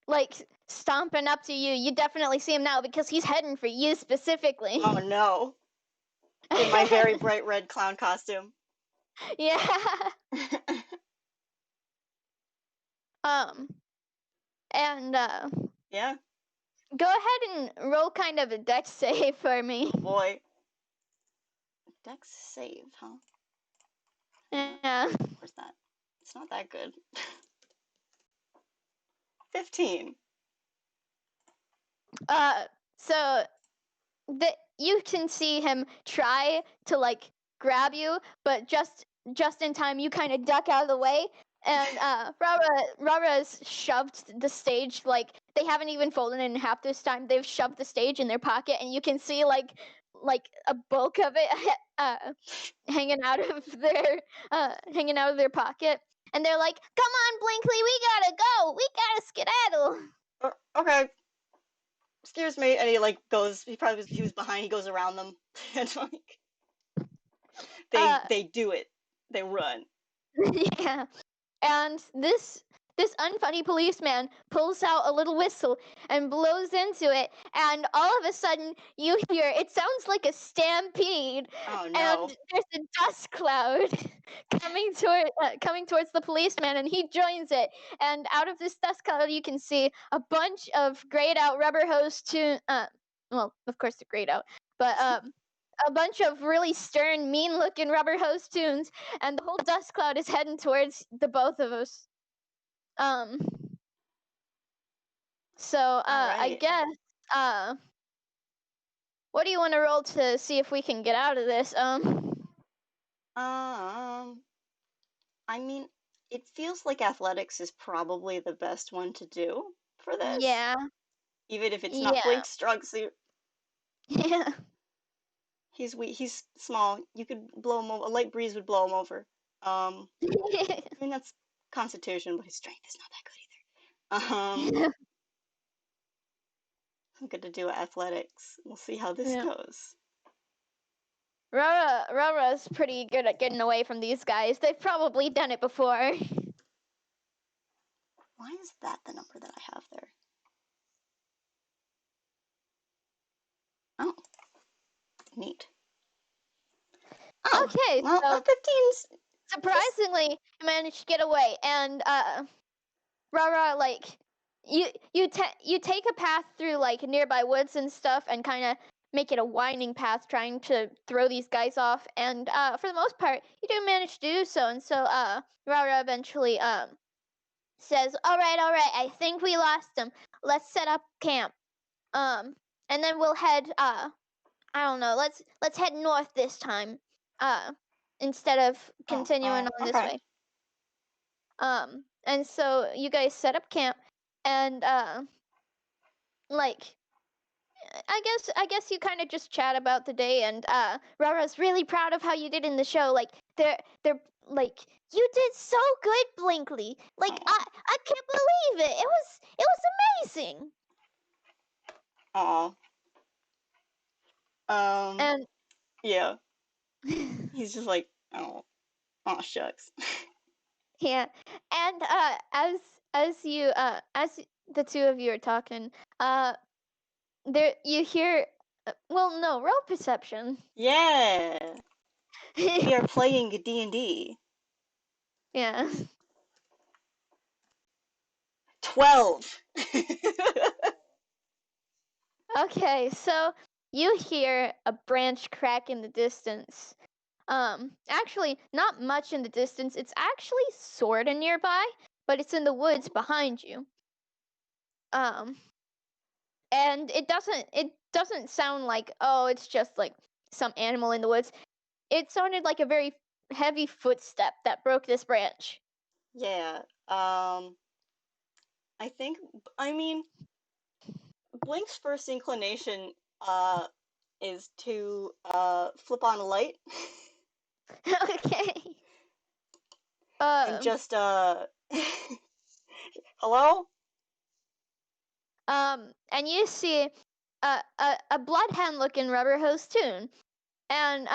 like stomping up to you. You definitely see him now because he's heading for you specifically. Oh no. In my very bright red clown costume. Yeah. And yeah. Go ahead and roll kind of a dex save for me. Oh boy. Dex save, huh? Yeah. Where's that? It's not that good. 15. So you can see him try to like grab you, but just in time you kind of duck out of the way, and Rara's shoved the stage. Like they haven't even folded it in half this time. They've shoved the stage in their pocket, and you can see like a bulk of it hanging out of their pocket. And they're like, "Come on, Blinkley, we gotta go. We gotta skedaddle." Okay. Excuse me, and he like goes. He was behind. He goes around them, and like they do it. They run. Yeah, and this unfunny policeman pulls out a little whistle and blows into it, and all of a sudden you hear it sounds like a stampede. Oh no! And there's a dust cloud coming towards the policeman, and he joins it. And out of this dust cloud, you can see a bunch of grayed out rubber hose well, of course they're grayed out, but a bunch of really stern, mean-looking rubber hose tunes, and the whole dust cloud is heading towards the both of us. So I Alright. guess what do you want to roll to see if we can get out of this? I mean, it feels like athletics is probably the best one to do for this, Yeah, even if it's not yeah, Blink's strong suit. yeah. He's weak. He's small. You could blow him over. A light breeze would blow him over. I mean that's Constitution, but his strength is not that good either. I'm good to do athletics. We'll see how this Yeah. goes. Rara's pretty good at getting away from these guys. They've probably done it before. Why is that the number that I have there? Oh, neat. Oh, Okay, well, so 15's surprisingly, you managed to get away, and Rara, like, you take a path through like nearby woods and stuff, and kind of make it a winding path, trying to throw these guys off. And for the most part, you do manage to do so. And so Rara eventually says, "All right, I think we lost them. Let's set up camp. And then we'll head I don't know. Let's head north this time. Instead of continuing on this okay. way." And so you guys set up camp, and like I guess you kind of just chat about the day, and Rara's really proud of how you did in the show. Like they're like, "You did so good, Blinkley. Like I can't believe it. It was amazing." Aw. And Yeah. He's just like, oh, shucks. yeah, and as the two of you are talking, there you hear, well, no, roll perception. Yeah. We are playing D&D. Yeah. 12. Okay, so you hear a branch crack in the distance. Actually, not much in the distance. It's actually sorta nearby, but it's in the woods behind you. Um, and it doesn't sound like, oh, it's just like some animal in the woods. It sounded like a very heavy footstep that broke this branch. Yeah. I mean, Blink's first inclination is to flip on a light Okay. and just hello? And you see a bloodhound looking rubber hose tune, and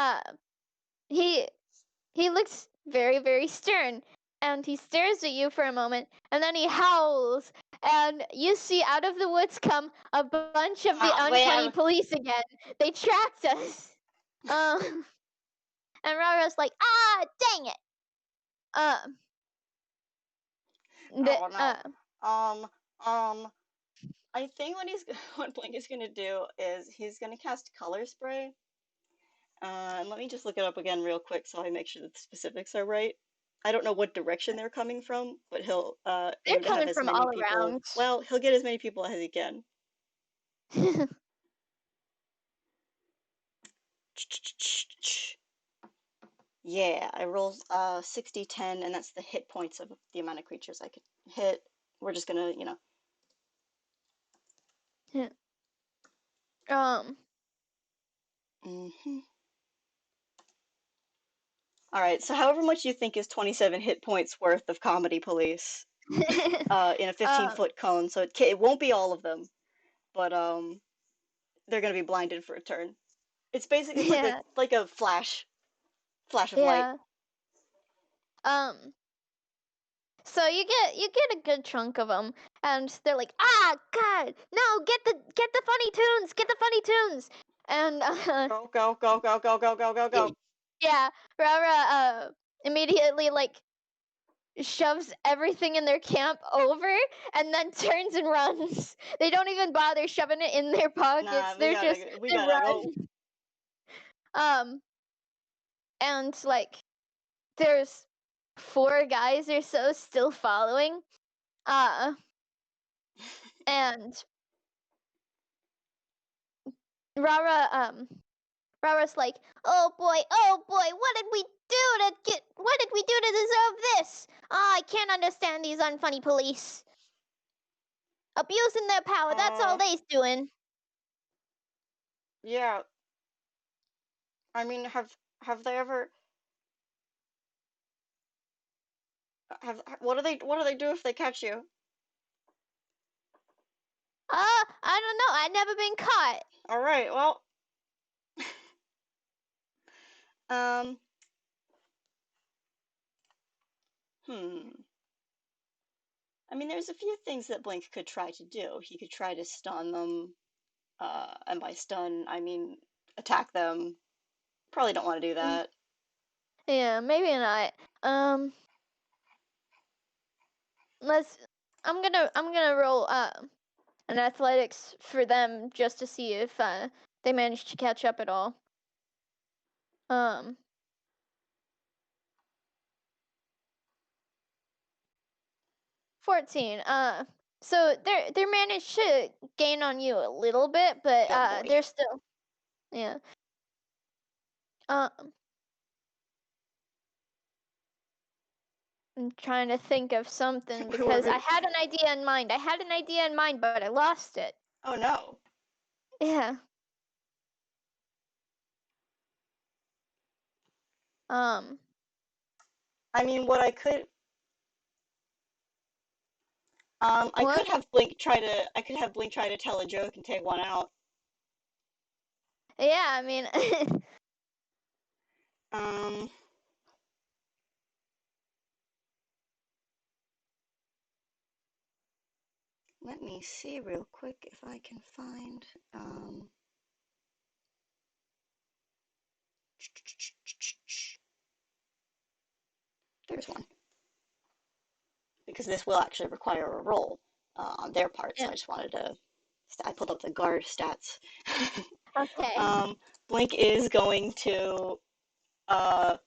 he looks very, very stern, and he stares at you for a moment, and then he howls, and you see out of the woods come a bunch of the Oh, uncanny man. police again. They tracked us. And Rara's like, ah, dang it. The, Oh no. I think what Blink is gonna do is he's gonna cast color spray. And let me just look it up again real quick so I make sure that the specifics are right. I don't know what direction they're coming from, but he'll in they're order to have coming as from many all people, around. well, he'll get as many people as he can. Yeah, I roll 60, 10, and that's the hit points of the amount of creatures I can hit. We're just gonna, um, Mhm. All right, so however much you think is 27 hit points worth of comedy police in a 15-foot cone, so it won't be all of them, but they're gonna be blinded for a turn. It's basically yeah, like a flash of light. yeah. Um, So you get a good chunk of them, and they're like, "Ah, God, no! Get the funny tunes! Get the funny tunes!" And Go, go, go, go, go, go, go, go, go. yeah, Rara immediately like shoves everything in their camp over, and then turns and runs. They don't even bother shoving it in their pockets. Nah, we They gotta run. go. And like there's 4 guys or so still following. And Rara's like, oh boy, what did we do to deserve this? I can't understand these unfunny police. Abusing their power, that's all they's doing. Yeah. I mean, have they ever what do they do if they catch you? I don't know. I've never been caught. All right. Well, um, I mean, there's a few things that Blink could try to do. He could try to stun them, and by stun, I mean attack them. Probably don't want to do that. Yeah, maybe not. I'm gonna roll an athletics for them just to see if they manage to catch up at all. 14. So they're managed to gain on you a little bit, but Good boy. they're still, yeah. I'm trying to think of something because I had an idea in mind. But I lost it. Oh no. Yeah. I mean, what I could I What? could have Blink try to tell a joke and take one out. Yeah, I mean, let me see real quick if I can find there's one. Because this will actually require a roll on their part, so yeah. I just wanted to I pulled up the guard stats. Okay. Blink is going to uh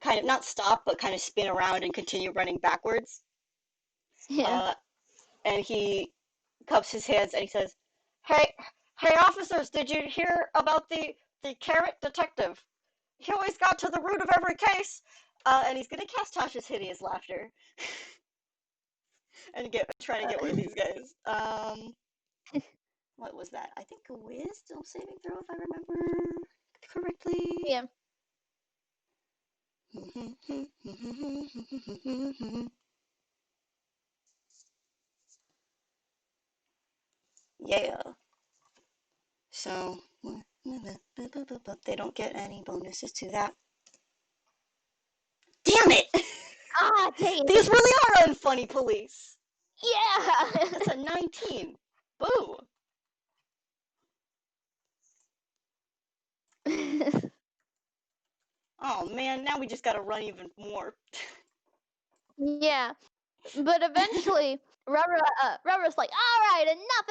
kind of not stop, but kind of spin around and continue running backwards. Yeah. And he cups his hands and he says, "Hey, hey, officers! Did you hear about the carrot detective? He always got to the root of every case." And he's gonna cast Tasha's hideous laughter and try to get one of these guys. What was that? I think a wisdom saving throw, if I remember correctly. Yeah. Yeah. So they don't get any bonuses to that. Damn it! Ah, dang These it. really are unfunny police. Yeah. That's a 19. Boo. Oh man, now we just gotta run even more. Yeah. But eventually, Rubber's like, all right, enough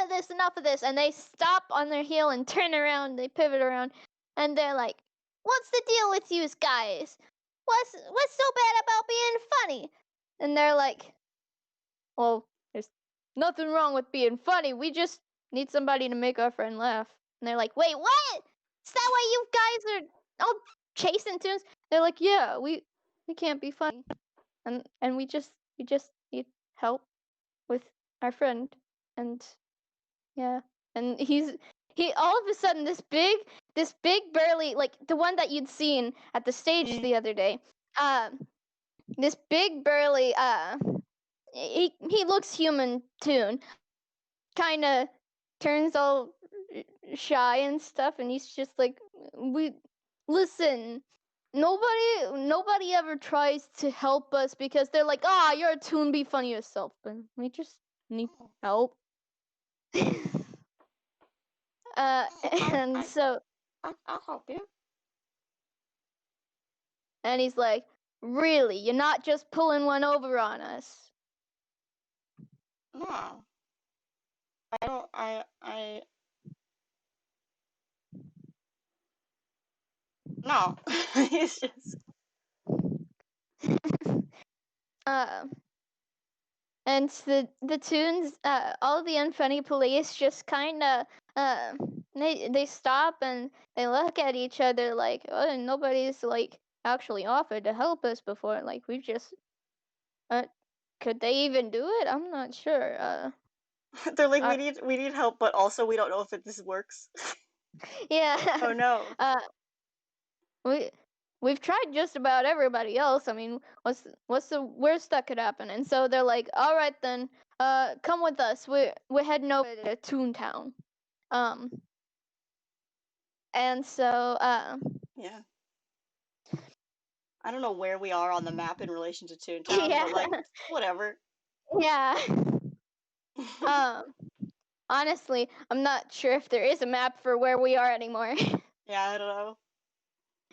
of this. And they stop on their heel and turn around, they pivot around, and they're like, what's the deal with you guys? What's so bad about being funny? And they're like, well, there's nothing wrong with being funny. We just need somebody to make our friend laugh. And they're like, wait, what? Is that why you guys are all chasing tunes? They're like, yeah, we can't be funny. And we just need help with our friend. And yeah. And he all of a sudden this big burly, like the one that you'd seen at the stage the other day, this big burly he looks human too, kind of turns all shy and stuff, and he's just like, we listen, nobody ever tries to help us because they're like, ah, you're a toon, be funny yourself, but we just need help. And so I'll help you. and he's like, really, you're not just pulling one over on us? No. I don't. I. No. He's just uh, and the tunes, all the unfunny police just kind of uh, they stop and they look at each other like, oh, nobody's like actually offered to help us before. Like we just uh, could they even do it? I'm not sure. they're like Uh, we need help, but also we don't know if this works. yeah. Oh no. uh, we we've tried just about everybody else. I mean, what's the worst that could happen? And so they're like, all right then, come with us. We're heading over to Toontown. Um, and so Yeah. I don't know where we are on the map in relation to Toontown, yeah, but like whatever. yeah. Um, honestly, I'm not sure if there is a map for where we are anymore. Yeah, I don't know.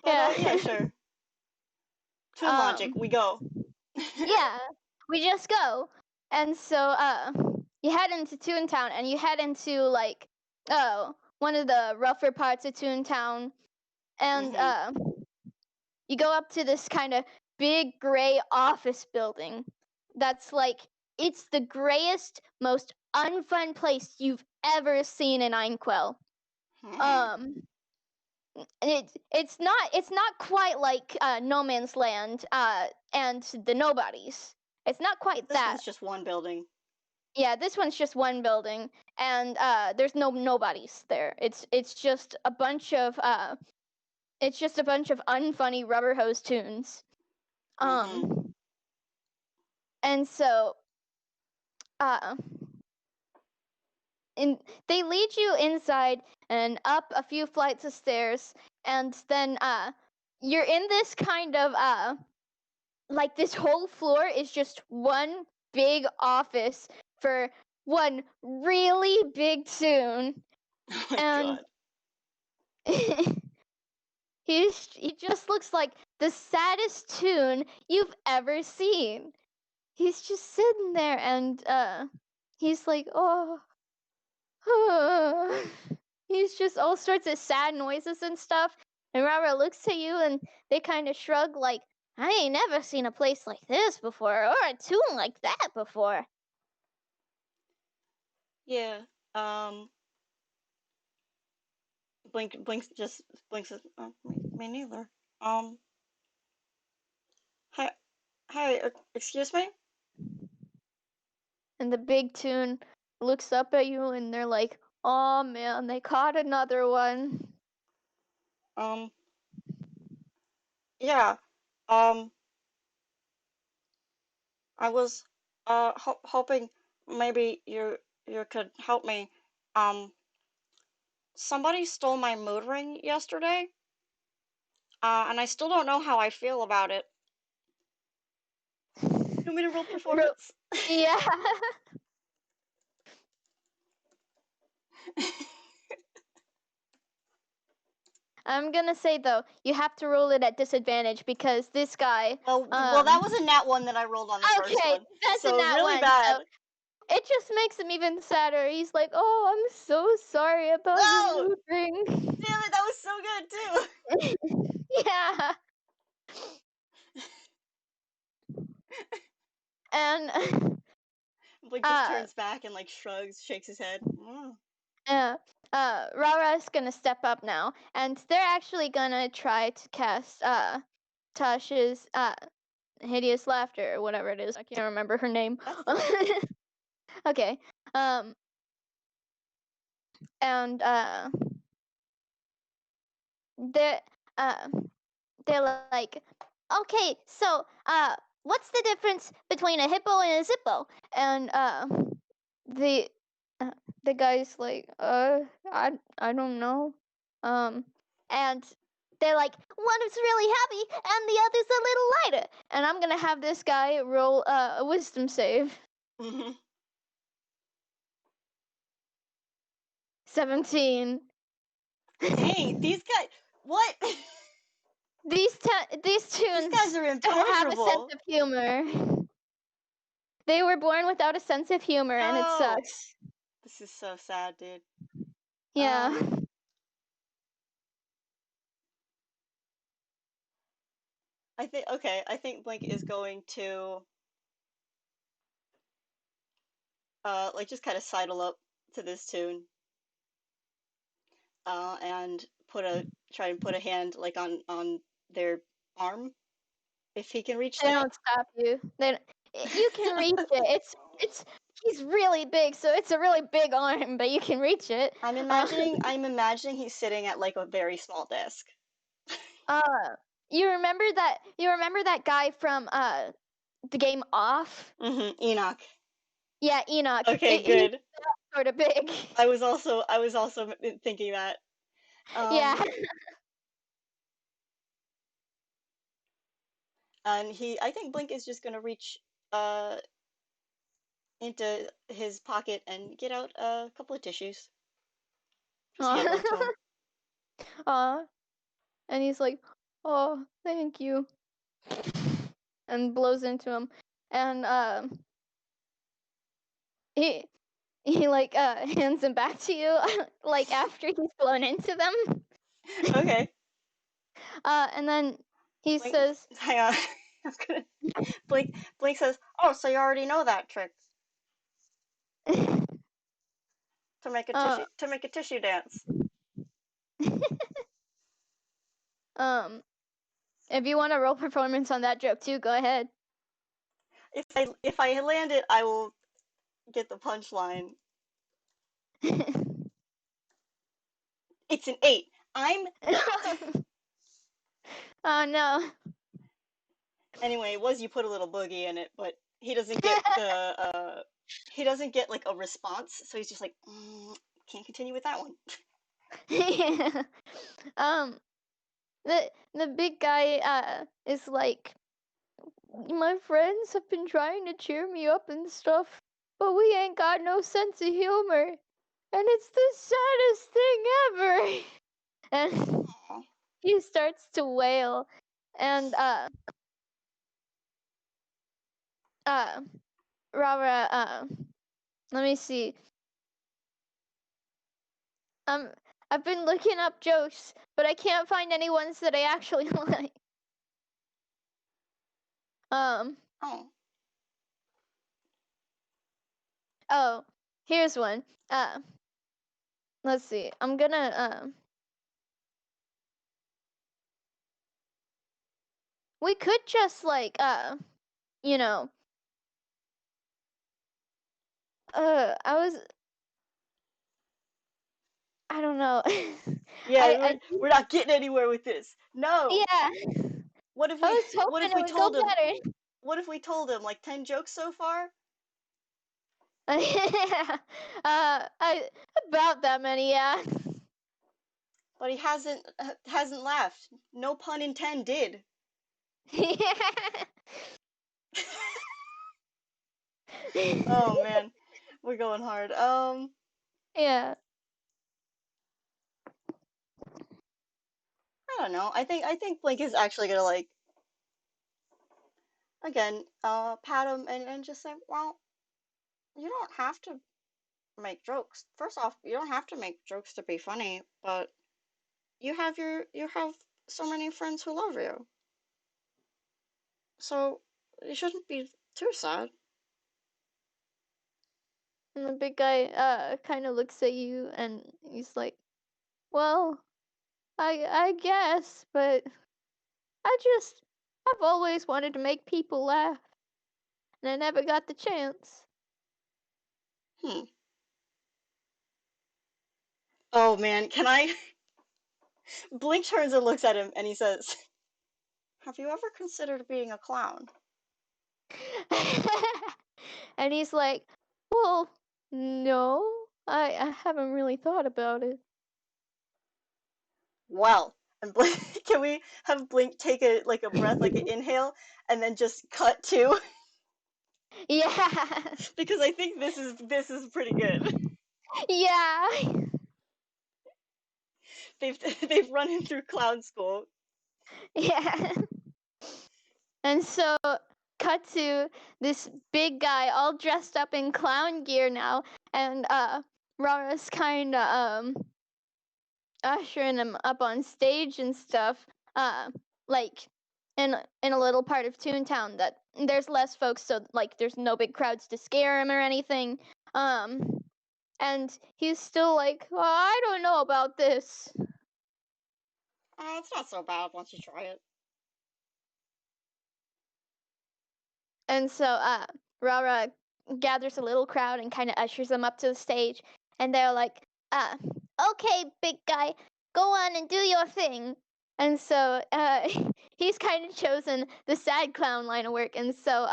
But Yeah. yeah, sure. Toon logic, um, we go. yeah, we just go. And so you head into Toontown and you head into like one of the rougher parts of Toontown, and Mhm. you go up to this kind of big gray office building that's like, it's the grayest, most unfun place you've ever seen in Einquell. Hmm. Um it's not quite like No Man's Land and the Nobodies. It's not quite This that. one's just one building. Yeah, this one's just one building, and there's nobodies there. It's just a bunch of unfunny rubber hose tunes. Mhm. Um, and so uh, and they lead you inside and up a few flights of stairs, and then you're in this kind of like, this whole floor is just one big office for one really big tune, Oh my and god. he just looks like the saddest tune you've ever seen. He's just sitting there and he's like, oh, he's just all sorts of sad noises and stuff. And Robert looks at you and they kind of shrug like, I ain't never seen a place like this before or a tune like that before. Yeah. Um. Blinks just blinks. Me neither. Um. Hi. Hi. Excuse me. And the big tune looks up at you and they're like, oh man, they caught another one. Um. Yeah. Um. I was hoping maybe you could help me. Um. Somebody stole my mood ring yesterday. And I still don't know how I feel about it. You want me to roll Ro- performance? yeah. I'm gonna say though, you have to roll it at disadvantage because this guy, Well, that was a nat one that I rolled on the first okay, one, that's so in it was that really one. bad. So it just makes him even sadder. He's like, "Oh, I'm so sorry about your No! mood ring." Damn it, that was so good Yeah, and too. Blake just uh, turns back and like shrugs, shakes his head. Mm. uh, Rara's gonna step up now, and they're actually gonna try to cast Tasha's hideous laughter or whatever it is. I can't remember her name. That's fine. Okay. Um, and they're uh they're like, okay, so what's the difference between a hippo and a zippo? And the uh, the guy's like, I don't know. Um, and they're like, one is really heavy and the other's a little lighter. And I'm gonna have this guy roll a wisdom save. Hmm. 17. Dang, these guys. What? These These guys tunes are don't have a sense impenetrable. of humor. They were born without a sense of humor, and it No. sucks. This is so sad, dude. Yeah. Um. I think Blink is going to like just kind of sidle up to this tune and try and put a hand like on their arm if he can reach They that. don't stop you. You can reach it. It's he's really big, so it's a really big arm, but you can reach it. I'm imagining he's sitting at like a very small desk. Uh, you remember that? You remember that guy from the game Off? Enoch. Yeah, Enoch. Okay, He's good. sort of big. I was also thinking that. Yeah. And I think Blink is just gonna reach uh into his pocket and get out a couple of tissues. Just hand them to him. Aw. And he's like, "Oh, thank you," and blows into him. And he like hands them back to you like after he's blown into them. Okay. And then he Blink, says, hang on. I was gonna. Blink says, "Oh, so you already know that trick uh, to make a tissue dance." if you want a role performance on that joke too, go ahead. If I land it, I will get the punchline. It's an 8. Oh no. Anyway, it was you put a little boogie in it, but he doesn't get he doesn't get like a response, so he's just like, can't continue with that one. Yeah. Um, the big guy is like, my friends have been trying to cheer me up and stuff, but we ain't got no sense of humor, and it's the saddest thing ever. And Aw. he starts to wail, and Rara, let me see. Um, I've been looking up jokes, but I can't find any ones that I actually like. Um, Oh. oh, here's one. Let's see. I'm gonna we could just like you know, I was I don't know. Yeah, I we're not getting anywhere with this. No. yeah. What if I we was what hoping if it we would go told him? better. What if we told him like 10 jokes so far? I about that many, yeah. But he hasn't laughed. No pun intended. Oh man, we're going hard. Yeah. I don't know. I think Blink is actually gonna like again, pat him and just say, well, you don't have to make jokes. First off, you don't have to make jokes to be funny, but you have so many friends who love you. So you shouldn't be too sad. And the big guy kind of looks at you and he's like, "Well, I guess, but I've always wanted to make people laugh, and I never got the chance." Hmm. Oh man, can I? Blink turns and looks at him and he says, "Have you ever considered being a clown?" And he's like, "Well, no, I haven't really thought about it." Well, and Blink, can we have Blink take a breath, like an inhale, and then just cut to? Yeah. Because I think this is pretty good. Yeah. They've they've run him through clown school. Yeah. And so, cut to this big guy all dressed up in clown gear now, and Rara's kind of ushering him up on stage and stuff. Like in a little part of Toontown that there's less folks, so like there's no big crowds to scare him or anything. And he's still like, oh, I don't know about this. It's not so bad once you try it. And so Rara gathers a little crowd and kind of ushers them up to the stage, and they're like, okay, big guy, go on and do your thing. And so he's kind of chosen the sad clown line of work, and so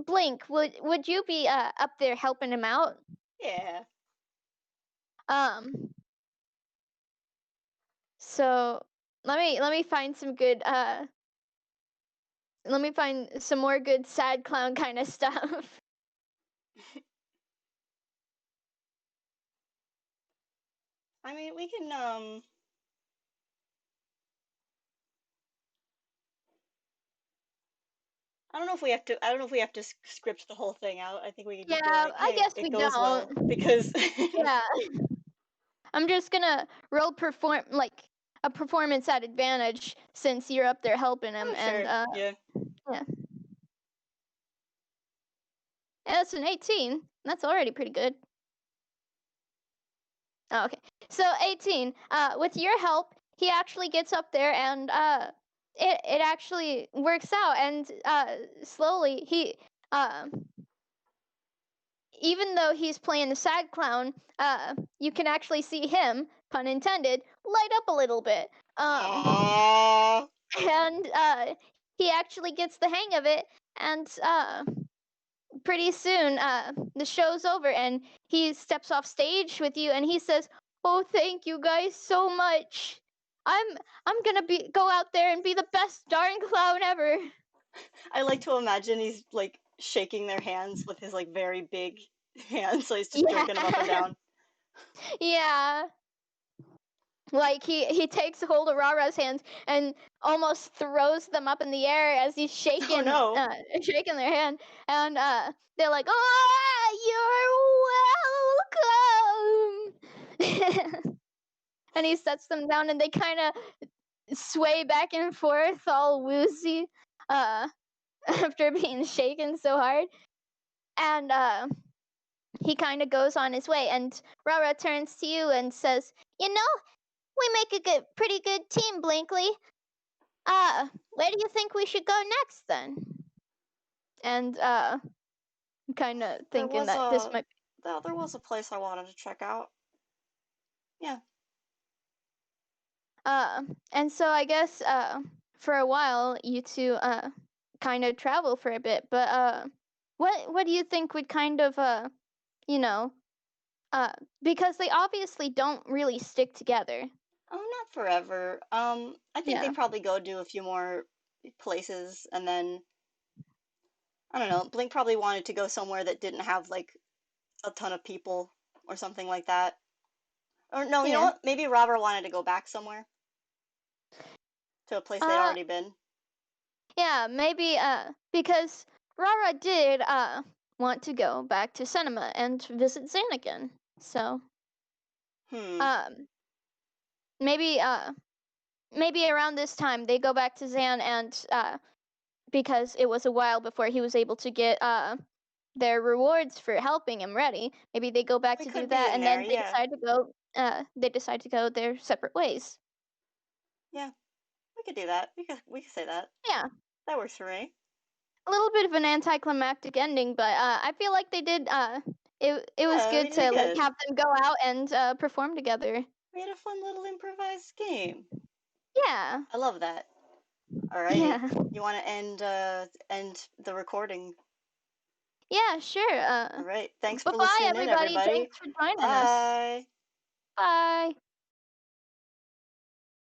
Blink, would you be up there helping him out? Yeah. So let me find some good let me find some more good sad clown kind of stuff. I mean, we can I don't know if we have to. I don't know if we have to script the whole thing out. I think we could just be Yeah, like, I "Hey, guess it we goes well," don't. because Yeah. I'm just gonna roll a performance at advantage since you're up there helping him, oh and sure, yeah. yeah. That's an 18. That's already pretty good. Oh, okay. So 18. With your help, he actually gets up there and it actually works out, and slowly even though he's playing the sad clown, you can actually see him, pun intended, light up a little bit. Aww. And he actually gets the hang of it, and pretty soon the show's over, and he steps off stage with you, and he says, "Oh, thank you guys so much. I'm gonna go out there and be the best darn clown ever." I like to imagine he's like shaking their hands with his like very big hands, so he's just Yeah. jerking them up and down. Yeah. Like he takes hold of Rara's hands and almost throws them up in the air as he's Oh no. shaking their hand, and they're like, "Oh, you're welcome." And he sets them down, and they kind of sway back and forth, all woozy, after being shaken so hard. And he kind of goes on his way, and Rara turns to you and says, "You know, we make a pretty good team, Blinkley. Where do you think we should go next then?" And I'm kind of There thinking was that this a might. there was a place I wanted to check out. Yeah. And so I guess for a while you two kind of travel for a bit, but what do you think would kind of you know because they obviously don't really stick together. Oh, not forever. I think they Yeah. probably go do a few more places and then I don't know. Blink probably wanted to go somewhere that didn't have like a ton of people or something like that. Or no, you know Yeah. what? Maybe Robert wanted to go back somewhere to a place they'd Uh already been. yeah, maybe because Rara did want to go back to cinema and visit Zane again. So Hmm. um maybe maybe around this time they go back to Zan, and because it was a while before he was able to get their rewards for helping him ready, maybe they go back We to do could be that, in and there, then yeah. they decide to go their separate ways. Yeah, we could do that. We could say that. Yeah. That works for me. A little bit of an anticlimactic ending, but I feel like they did it was Yeah, we good did to like good. have them go out and perform together. We had a fun little improvised game. Yeah. I love that. Alrighty. Yeah. You want to end the recording? Yeah, sure. All right. Thanks for Bye-bye listening in, everybody. everybody. Thanks for joining us. Bye. Bye.